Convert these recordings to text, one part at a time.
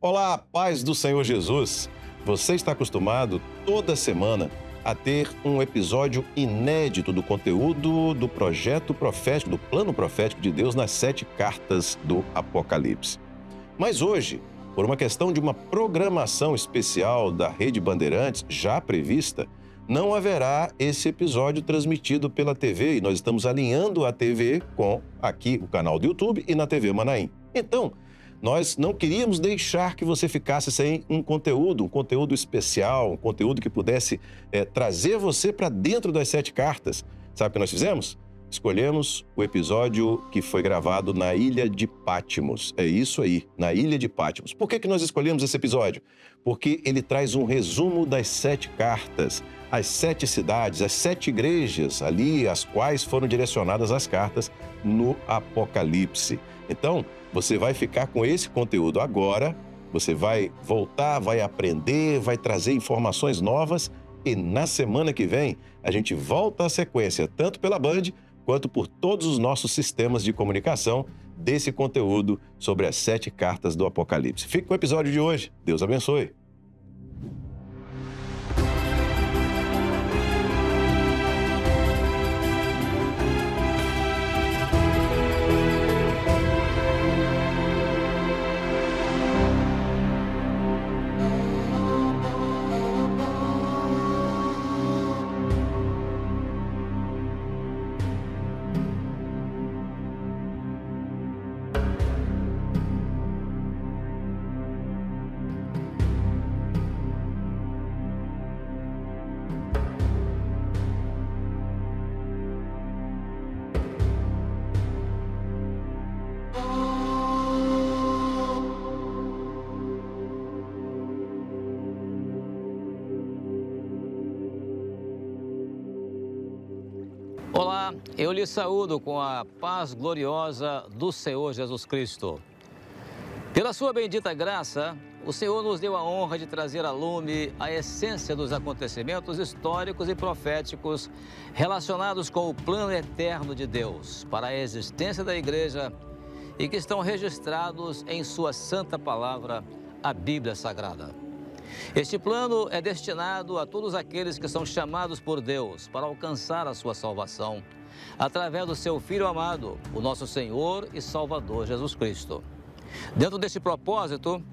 Olá, paz do Senhor Jesus. Você está acostumado toda semana a ter um episódio inédito do conteúdo do projeto profético, do plano profético de Deus nas 7 cartas do Apocalipse. Mas hoje, por uma questão de uma programação especial da Rede Bandeirantes já prevista, não haverá esse episódio transmitido pela TV e nós estamos alinhando a TV com aqui o canal do YouTube e na TV Manaim. Então, nós não queríamos deixar que você ficasse sem um conteúdo especial, um conteúdo que pudesse trazer você para dentro das 7 cartas. Sabe o que nós fizemos? Escolhemos o episódio que foi gravado na Ilha de Patmos. É isso aí, na Ilha de Patmos. Por que nós escolhemos esse episódio? Porque ele traz um resumo das 7 cartas, as 7 cidades, as 7 igrejas ali, às quais foram direcionadas as cartas no Apocalipse. Então, você vai ficar com esse conteúdo agora, você vai voltar, vai aprender, vai trazer informações novas e na semana que vem a gente volta à sequência, tanto pela Band quanto por todos os nossos sistemas de comunicação desse conteúdo sobre as 7 cartas do Apocalipse. Fique com o episódio de hoje. Deus abençoe. Olá, eu lhe saúdo com a paz gloriosa do Senhor Jesus Cristo. Pela sua bendita graça, o Senhor nos deu a honra de trazer a lume a essência dos acontecimentos históricos e proféticos relacionados com o plano eterno de Deus para a existência da igreja e que estão registrados em sua santa palavra, a Bíblia Sagrada. Este plano é destinado a todos aqueles que são chamados por Deus para alcançar a sua salvação, através do seu Filho amado, o nosso Senhor e Salvador Jesus Cristo. Dentro deste propósito,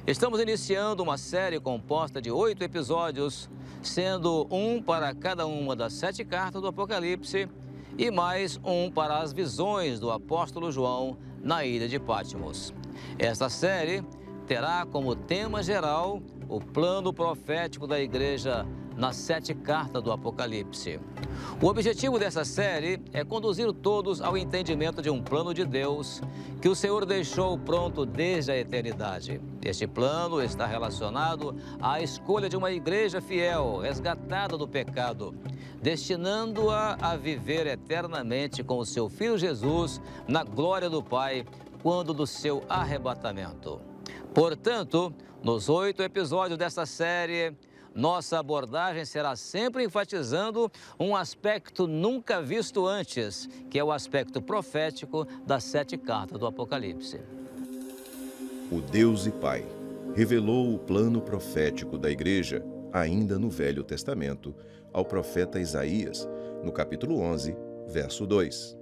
estamos iniciando uma série composta de 8 episódios, sendo um para cada uma das 7 cartas do Apocalipse e mais um para as visões do apóstolo João na ilha de Patmos. Esta série terá como tema geral o plano profético da igreja nas 7 cartas do Apocalipse. O objetivo dessa série é conduzir todos ao entendimento de um plano de Deus que o Senhor deixou pronto desde a eternidade. Este plano está relacionado à escolha de uma igreja fiel, resgatada do pecado, destinando-a a viver eternamente com o seu Filho Jesus na glória do Pai, quando do seu arrebatamento. Portanto, nos 8 episódios desta série, nossa abordagem será sempre enfatizando um aspecto nunca visto antes, que é o aspecto profético das 7 cartas do Apocalipse. O Deus e Pai revelou o plano profético da igreja, ainda no Velho Testamento, ao profeta Isaías, no capítulo 11, verso 2.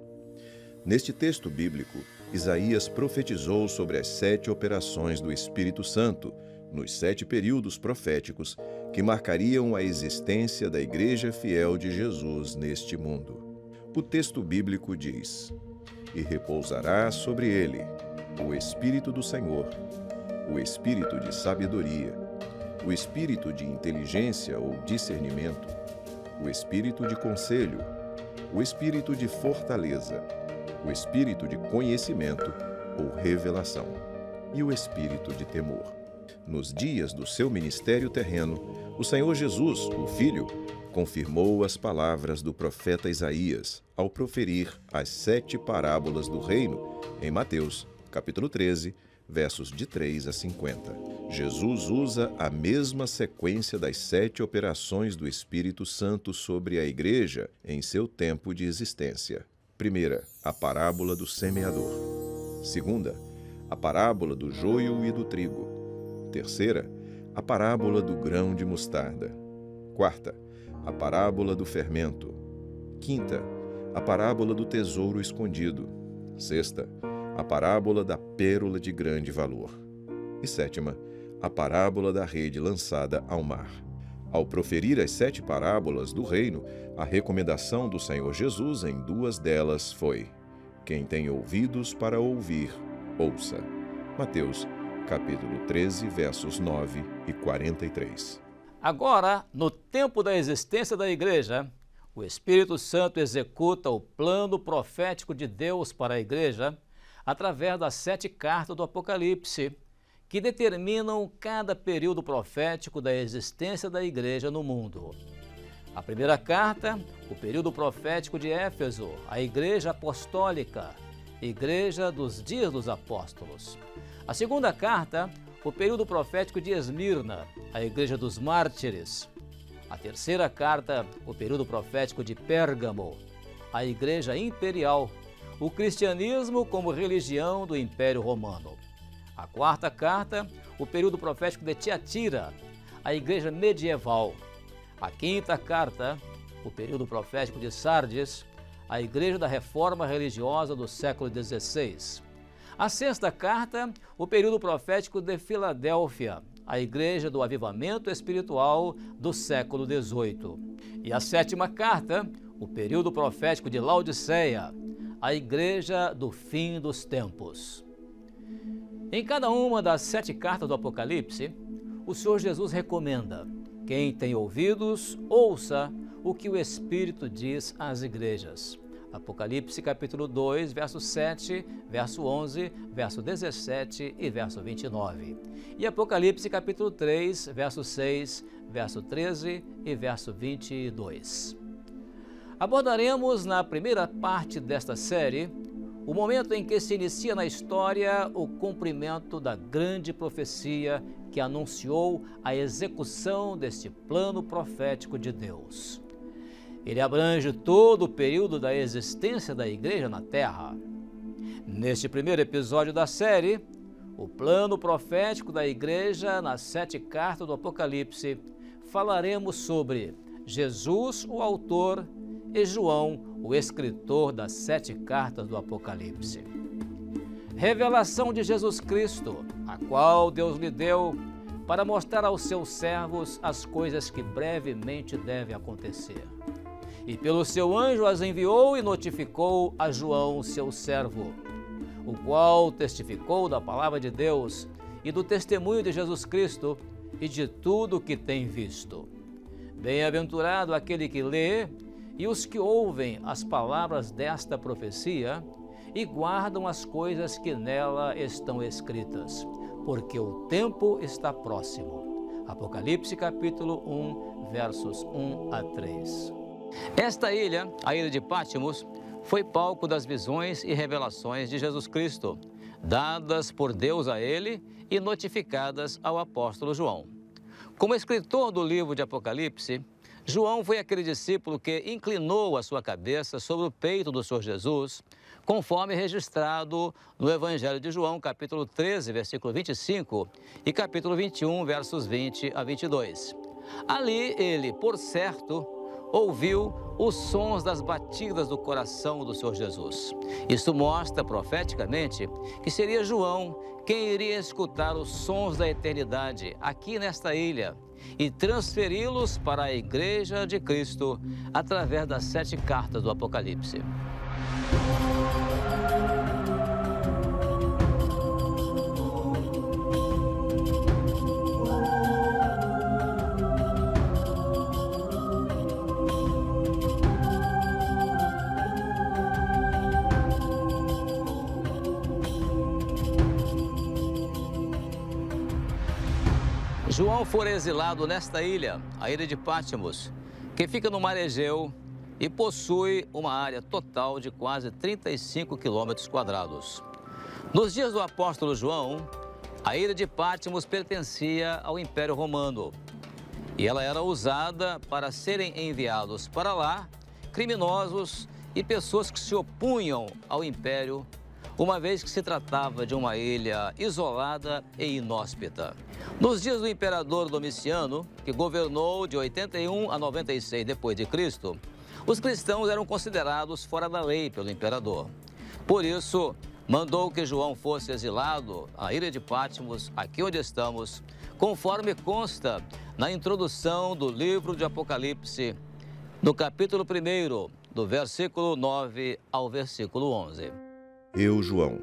Neste texto bíblico, Isaías profetizou sobre as 7 operações do Espírito Santo, nos 7 períodos proféticos que marcariam a existência da Igreja fiel de Jesus neste mundo. O texto bíblico diz: "E repousará sobre ele o Espírito do Senhor, o Espírito de sabedoria, o Espírito de inteligência ou discernimento, o Espírito de conselho, o Espírito de fortaleza, o Espírito de conhecimento ou revelação e o Espírito de temor." Nos dias do seu ministério terreno, o Senhor Jesus, o Filho, confirmou as palavras do profeta Isaías ao proferir as 7 parábolas do reino em Mateus, capítulo 13, versos de 3 a 50. Jesus usa a mesma sequência das 7 operações do Espírito Santo sobre a igreja em seu tempo de existência. Primeira, a parábola do semeador. Segunda, a parábola do joio e do trigo. Terceira, a parábola do grão de mostarda. Quarta, a parábola do fermento. Quinta, a parábola do tesouro escondido. Sexta, a parábola da pérola de grande valor. E sétima, a parábola da rede lançada ao mar. Ao proferir as 7 parábolas do reino, a recomendação do Senhor Jesus em 2 delas foi: quem tem ouvidos para ouvir, ouça. Mateus, capítulo 13, versos 9 e 43. Agora, no tempo da existência da igreja, o Espírito Santo executa o plano profético de Deus para a igreja através das 7 cartas do Apocalipse, que determinam cada período profético da existência da igreja no mundo. A primeira carta, o período profético de Éfeso, a igreja apostólica, igreja dos dias dos apóstolos. A segunda carta, o período profético de Esmirna, a igreja dos mártires. A terceira carta, o período profético de Pérgamo, a igreja imperial, o cristianismo como religião do Império Romano. A quarta carta, o período profético de Tiatira, a igreja medieval. A quinta carta, o período profético de Sardes, a igreja da reforma religiosa do século XVI. A sexta carta, o período profético de Filadélfia, a igreja do avivamento espiritual do século XVIII. E a sétima carta, o período profético de Laodiceia, a igreja do fim dos tempos. Em cada uma das 7 cartas do Apocalipse, o Senhor Jesus recomenda: quem tem ouvidos, ouça o que o Espírito diz às igrejas. Apocalipse capítulo 2, verso 7, verso 11, verso 17 e verso 29. E Apocalipse capítulo 3, verso 6, verso 13 e verso 22. Abordaremos na primeira parte desta série o momento em que se inicia na história o cumprimento da grande profecia que anunciou a execução deste plano profético de Deus. Ele abrange todo o período da existência da igreja na Terra. Neste primeiro episódio da série, o plano profético da igreja nas 7 cartas do Apocalipse, falaremos sobre Jesus, o autor, e João, o escritor das 7 cartas do Apocalipse. Revelação de Jesus Cristo, a qual Deus lhe deu para mostrar aos seus servos as coisas que brevemente devem acontecer. E pelo seu anjo as enviou e notificou a João, seu servo, o qual testificou da palavra de Deus e do testemunho de Jesus Cristo e de tudo o que tem visto. Bem-aventurado aquele que lê e os que ouvem as palavras desta profecia e guardam as coisas que nela estão escritas, porque o tempo está próximo. Apocalipse capítulo 1, versos 1 a 3. Esta ilha, a ilha de Patmos, foi palco das visões e revelações de Jesus Cristo, dadas por Deus a ele e notificadas ao apóstolo João. Como escritor do livro de Apocalipse, João foi aquele discípulo que inclinou a sua cabeça sobre o peito do Senhor Jesus, conforme registrado no Evangelho de João, capítulo 13, versículo 25, e capítulo 21, versos 20 a 22. Ali ele, por certo, ouviu os sons das batidas do coração do Senhor Jesus. Isso mostra profeticamente que seria João quem iria escutar os sons da eternidade aqui nesta ilha e transferi-los para a Igreja de Cristo através das 7 cartas do Apocalipse. João fora exilado nesta ilha, a ilha de Patmos, que fica no mar Egeu e possui uma área total de quase 35 quilômetros quadrados. Nos dias do apóstolo João, a ilha de Patmos pertencia ao Império Romano e ela era usada para serem enviados para lá criminosos e pessoas que se opunham ao Império uma vez que se tratava de uma ilha isolada e inóspita. Nos dias do imperador Domiciano, que governou de 81 a 96 d.C., os cristãos eram considerados fora da lei pelo imperador. Por isso, mandou que João fosse exilado à ilha de Patmos, aqui onde estamos, conforme consta na introdução do livro de Apocalipse, no capítulo 1, do versículo 9 ao versículo 11. Eu, João,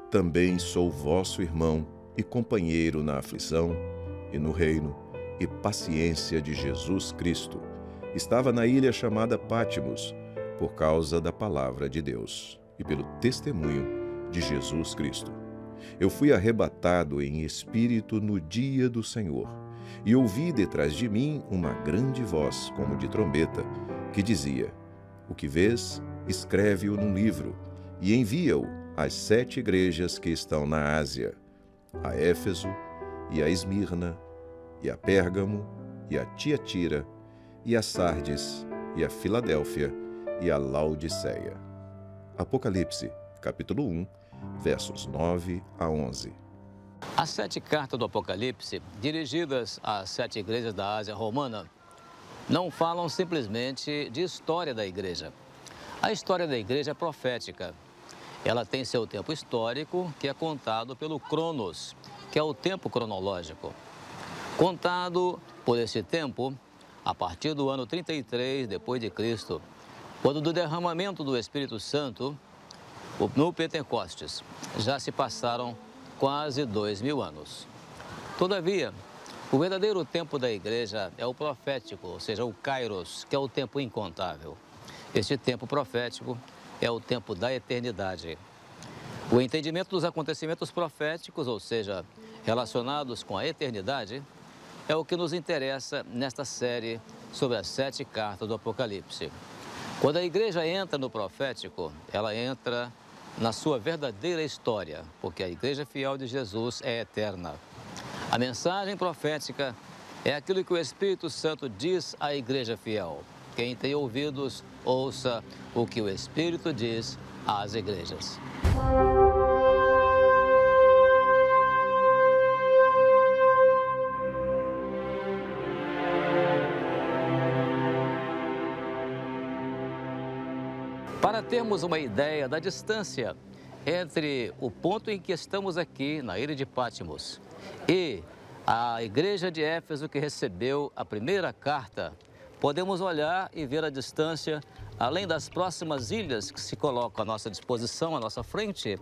também sou vosso irmão e companheiro na aflição e no reino e paciência de Jesus Cristo. Estava na ilha chamada Patmos, por causa da palavra de Deus e pelo testemunho de Jesus Cristo. Eu fui arrebatado em espírito no dia do Senhor, e ouvi detrás de mim uma grande voz, como de trombeta, que dizia: O que vês, escreve-o num livro, e envia-o às 7 igrejas que estão na Ásia, a Éfeso, e a Esmirna, e a Pérgamo, e a Tiatira, e a Sardes, e a Filadélfia, e a Laodiceia. Apocalipse, capítulo 1, versos 9 a 11. As 7 cartas do Apocalipse, dirigidas às 7 igrejas da Ásia Romana, não falam simplesmente de história da igreja. A história da igreja é profética. Ela tem seu tempo histórico, que é contado pelo Cronos, que é o tempo cronológico. Contado por esse tempo, a partir do ano 33 d.C., quando do derramamento do Espírito Santo, no Pentecostes, já se passaram quase 2000 anos. Todavia, o verdadeiro tempo da igreja é o profético, ou seja, o Kairos, que é o tempo incontável. Este tempo profético é o tempo da eternidade. O entendimento dos acontecimentos proféticos, ou seja, relacionados com a eternidade, é o que nos interessa nesta série sobre as 7 cartas do Apocalipse. Quando a igreja entra no profético, ela entra na sua verdadeira história, porque a igreja fiel de Jesus é eterna. A mensagem profética é aquilo que o Espírito Santo diz à igreja fiel. Quem tem ouvidos, ouça o que o Espírito diz às igrejas. Para termos uma ideia da distância entre o ponto em que estamos aqui, na ilha de Patmos, e a igreja de Éfeso que recebeu a primeira carta, podemos olhar e ver a distância, além das próximas ilhas que se colocam à nossa disposição, à nossa frente,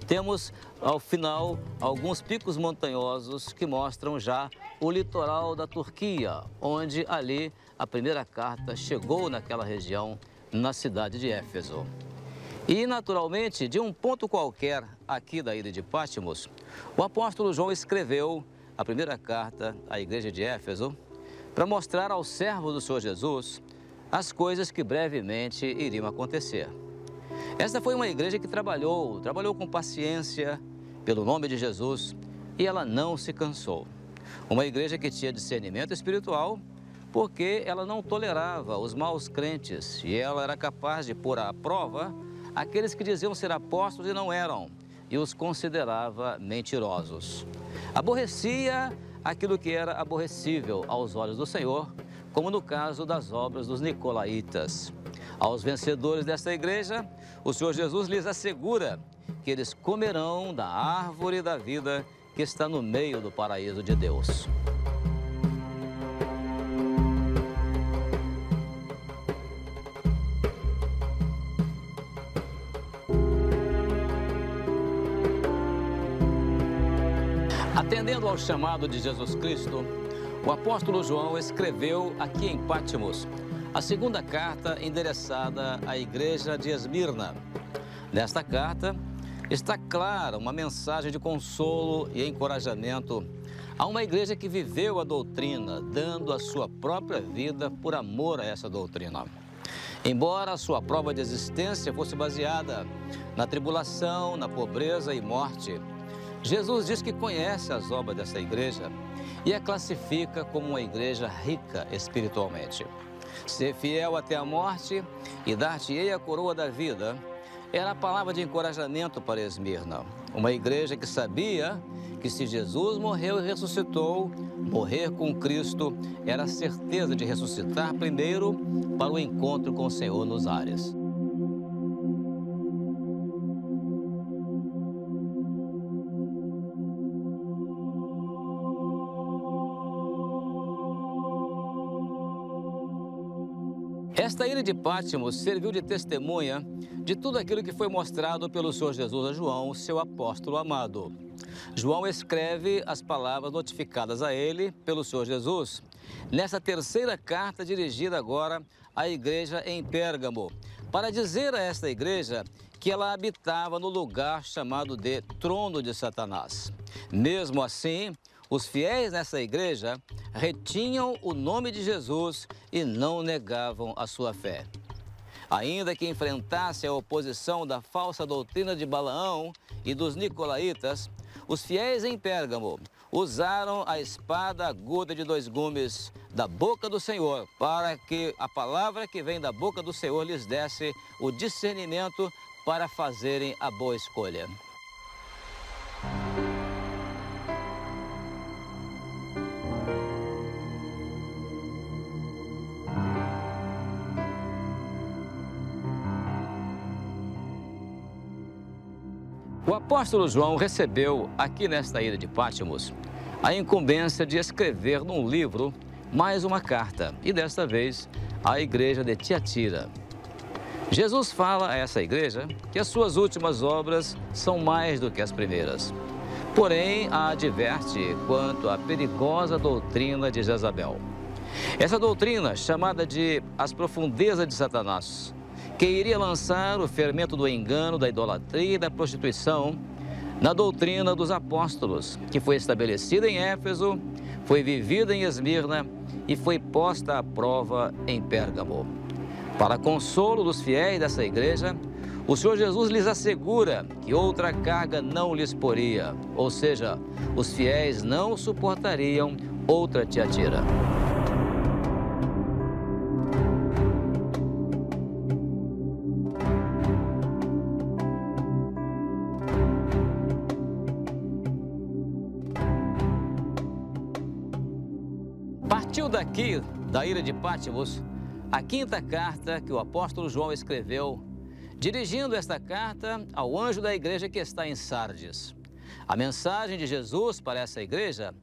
temos, ao final, alguns picos montanhosos que mostram já o litoral da Turquia, onde ali a primeira carta chegou naquela região, na cidade de Éfeso. E, naturalmente, de um ponto qualquer aqui da ilha de Patmos, o apóstolo João escreveu a primeira carta à igreja de Éfeso para mostrar aos servos do Senhor Jesus as coisas que brevemente iriam acontecer. Esta foi uma igreja que trabalhou com paciência pelo nome de Jesus e ela não se cansou. Uma igreja que tinha discernimento espiritual, porque ela não tolerava os maus crentes e ela era capaz de pôr à prova aqueles que diziam ser apóstolos e não eram, e os considerava mentirosos. Aborrecia aquilo que era aborrecível aos olhos do Senhor, como no caso das obras dos nicolaítas. Aos vencedores desta igreja, o Senhor Jesus lhes assegura que eles comerão da árvore da vida que está no meio do paraíso de Deus. Atendendo ao chamado de Jesus Cristo, o apóstolo João escreveu aqui em Patmos a segunda carta endereçada à igreja de Esmirna. Nesta carta está clara uma mensagem de consolo e encorajamento a uma igreja que viveu a doutrina, dando a sua própria vida por amor a essa doutrina. Embora a sua prova de existência fosse baseada na tribulação, na pobreza e morte, Jesus diz que conhece as obras dessa igreja e a classifica como uma igreja rica espiritualmente. Ser fiel até a morte e dar-te-ei a coroa da vida era a palavra de encorajamento para Esmirna, uma igreja que sabia que se Jesus morreu e ressuscitou, morrer com Cristo era a certeza de ressuscitar primeiro para o encontro com o Senhor nos ares. Esta ilha de Pátmos serviu de testemunha de tudo aquilo que foi mostrado pelo Senhor Jesus a João, seu apóstolo amado. João escreve as palavras notificadas a ele pelo Senhor Jesus nessa terceira carta dirigida agora à igreja em Pérgamo, para dizer a esta igreja que ela habitava no lugar chamado de trono de Satanás. Mesmo assim, os fiéis nessa igreja retinham o nome de Jesus e não negavam a sua fé. Ainda que enfrentasse a oposição da falsa doutrina de Balaão e dos nicolaítas, os fiéis em Pérgamo usaram a espada aguda de dois gumes da boca do Senhor para que a palavra que vem da boca do Senhor lhes desse o discernimento para fazerem a boa escolha. O apóstolo João recebeu, aqui nesta ilha de Pátmos, a incumbência de escrever num livro mais uma carta, e desta vez à igreja de Tiatira. Jesus fala a essa igreja que as suas últimas obras são mais do que as primeiras. Porém, a adverte quanto à perigosa doutrina de Jezabel. Essa doutrina, chamada de as profundezas de Satanás, que iria lançar o fermento do engano, da idolatria e da prostituição na doutrina dos apóstolos, que foi estabelecida em Éfeso, foi vivida em Esmirna e foi posta à prova em Pérgamo. Para consolo dos fiéis dessa igreja, o Senhor Jesus lhes assegura que outra carga não lhes poria, ou seja, os fiéis não suportariam outra Tiatira. Partiu daqui, da ilha de Pátmos, a quinta carta que o apóstolo João escreveu, dirigindo esta carta ao anjo da igreja que está em Sardes. A mensagem de Jesus para essa igreja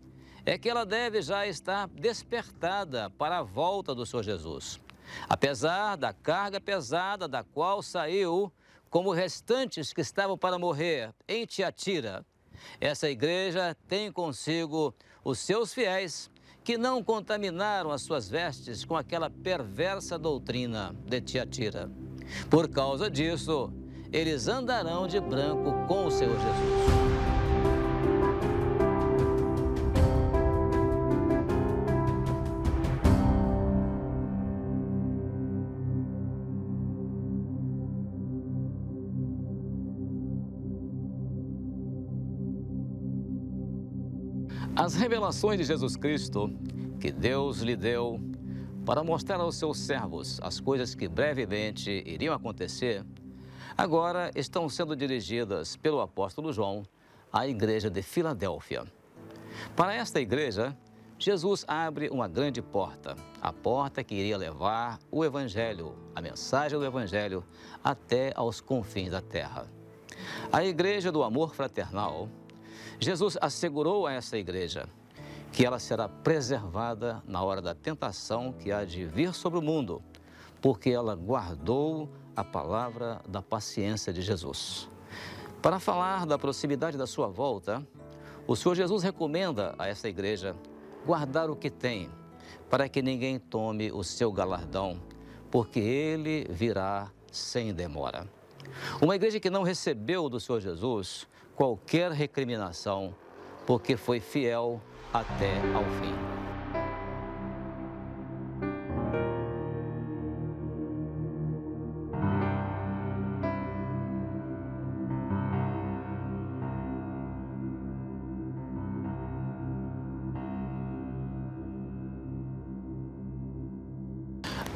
é que ela deve já estar despertada para a volta do Senhor Jesus. Apesar da carga pesada da qual saiu, como restantes que estavam para morrer em Tiatira, essa igreja tem consigo os seus fiéis que não contaminaram as suas vestes com aquela perversa doutrina de Tiatira. Por causa disso, eles andarão de branco com o Senhor Jesus. As revelações de Jesus Cristo, que Deus lhe deu para mostrar aos seus servos as coisas que brevemente iriam acontecer, agora estão sendo dirigidas pelo apóstolo João à igreja de Filadélfia. Para esta igreja, Jesus abre uma grande porta, a porta que iria levar o Evangelho, a mensagem do Evangelho, até aos confins da terra. A igreja do amor fraternal, Jesus assegurou a essa igreja que ela será preservada na hora da tentação que há de vir sobre o mundo, porque ela guardou a palavra da paciência de Jesus. Para falar da proximidade da sua volta, o Senhor Jesus recomenda a essa igreja guardar o que tem, para que ninguém tome o seu galardão, porque ele virá sem demora. Uma igreja que não recebeu do Senhor Jesus qualquer recriminação, porque foi fiel até ao fim.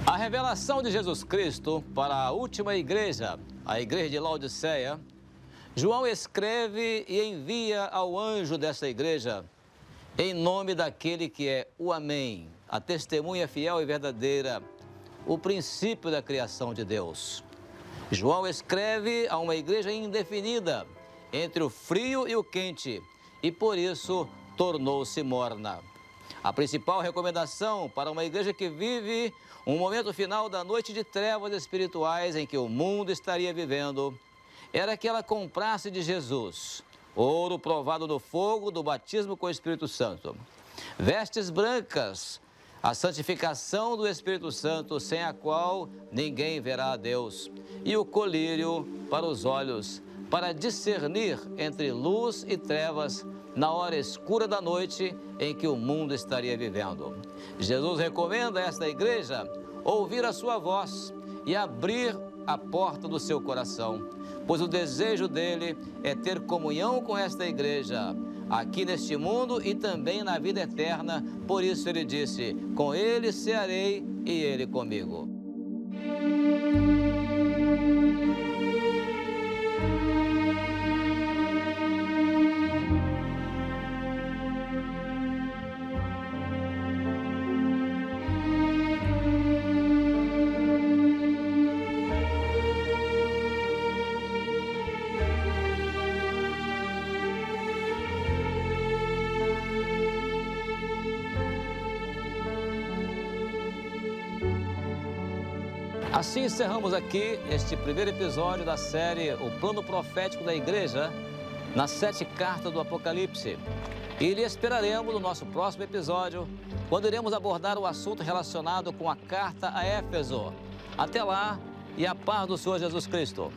A revelação de Jesus Cristo para a última igreja à igreja de Laodiceia, João escreve e envia ao anjo desta igreja, em nome daquele que é o Amém, a testemunha fiel e verdadeira, o princípio da criação de Deus. João escreve a uma igreja indefinida, entre o frio e o quente, e por isso tornou-se morna. A principal recomendação para uma igreja que vive um momento final da noite de trevas espirituais em que o mundo estaria vivendo era que ela comprasse de Jesus ouro provado no fogo do batismo com o Espírito Santo, vestes brancas, a santificação do Espírito Santo, sem a qual ninguém verá a Deus, e o colírio para os olhos, para discernir entre luz e trevas na hora escura da noite em que o mundo estaria vivendo. Jesus recomenda a esta igreja ouvir a sua voz e abrir a porta do seu coração, pois o desejo dele é ter comunhão com esta igreja, aqui neste mundo e também na vida eterna. Por isso ele disse: com ele cearei e ele comigo. Assim encerramos aqui este primeiro episódio da série O Plano Profético da Igreja, nas 7 cartas do Apocalipse. E lhe esperaremos no nosso próximo episódio, quando iremos abordar o assunto relacionado com a carta a Éfeso. Até lá e a paz do Senhor Jesus Cristo.